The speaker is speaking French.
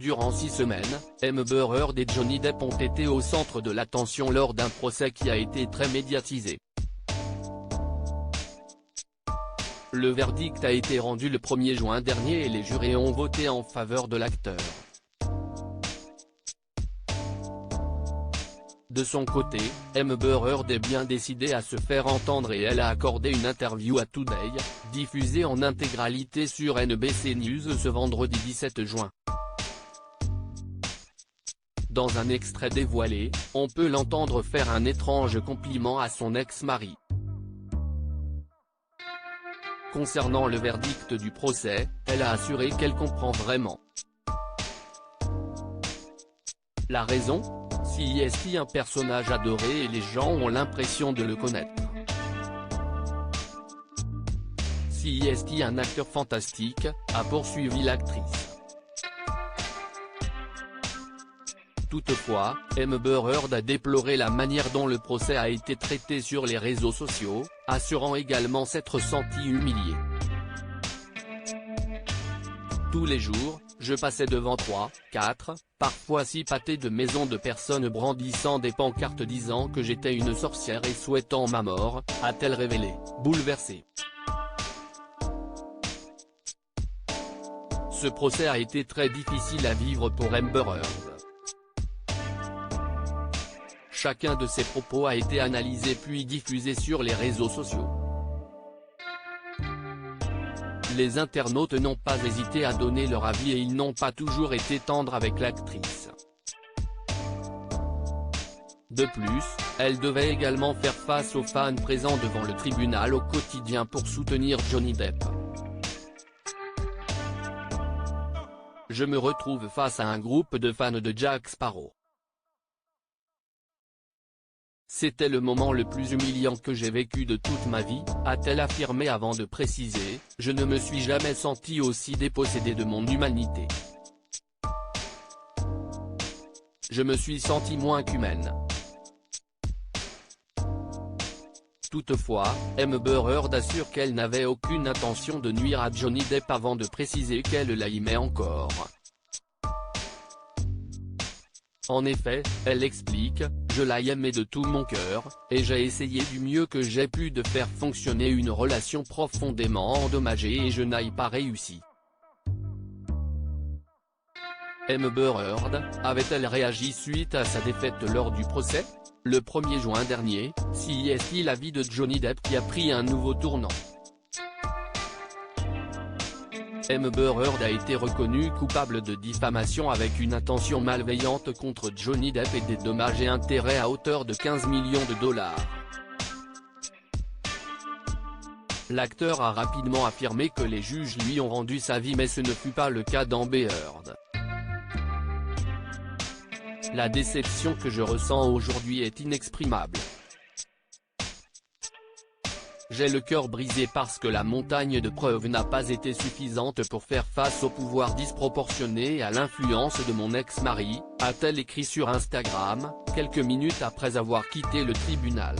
Durant 6 semaines, Amber Heard et Johnny Depp ont été au centre de l'attention lors d'un procès qui a été très médiatisé. Le verdict a été rendu le 1er juin dernier et les jurés ont voté en faveur de l'acteur. De son côté, Amber Heard est bien décidée à se faire entendre et elle a accordé une interview à Today, diffusée en intégralité sur NBC News ce vendredi 17 juin. Dans un extrait dévoilé, on peut l'entendre faire un étrange compliment à son ex-mari. Concernant le verdict du procès, elle a assuré qu'elle comprend vraiment. La raison ? Si est un personnage adoré et les gens ont l'impression de le connaître. Si est un acteur fantastique, a poursuivi l'actrice. Toutefois, Amber Heard a déploré la manière dont le procès a été traité sur les réseaux sociaux, assurant également s'être sentie humiliée. Tous les jours, je passais devant 3, 4, parfois 6 pâtés de maisons de personnes brandissant des pancartes disant que j'étais une sorcière et souhaitant ma mort, a-t-elle révélé, bouleversée. Ce procès a été très difficile à vivre pour Amber Heard. Chacun de ses propos a été analysé puis diffusé sur les réseaux sociaux. Les internautes n'ont pas hésité à donner leur avis et ils n'ont pas toujours été tendres avec l'actrice. De plus, elle devait également faire face aux fans présents devant le tribunal au quotidien pour soutenir Johnny Depp. Je me retrouve face à un groupe de fans de Jack Sparrow. C'était le moment le plus humiliant que j'ai vécu de toute ma vie, a-t-elle affirmé avant de préciser, je ne me suis jamais sentie aussi dépossédée de mon humanité. Je me suis sentie moins qu'humaine. Toutefois, Amber Heard assure qu'elle n'avait aucune intention de nuire à Johnny Depp avant de préciser qu'elle l'aimait encore. En effet, elle explique, je l'aimais de tout mon cœur, et j'ai essayé du mieux que j'ai pu de faire fonctionner une relation profondément endommagée et je n'ai pas réussi. Amber Heard, avait-elle réagi suite à sa défaite lors du procès ? Le 1er juin dernier, si est la vie de Johnny Depp qui a pris un nouveau tournant. Amber Heard a été reconnue coupable de diffamation avec une intention malveillante contre Johnny Depp et des dommages et intérêts à hauteur de 15 millions de dollars. L'acteur a rapidement affirmé que les juges lui ont rendu sa vie mais ce ne fut pas le cas d'Amber Heard. La déception que je ressens aujourd'hui est inexprimable. J'ai le cœur brisé parce que la montagne de preuves n'a pas été suffisante pour faire face au pouvoir disproportionné et à l'influence de mon ex-mari, a-t-elle écrit sur Instagram, quelques minutes après avoir quitté le tribunal.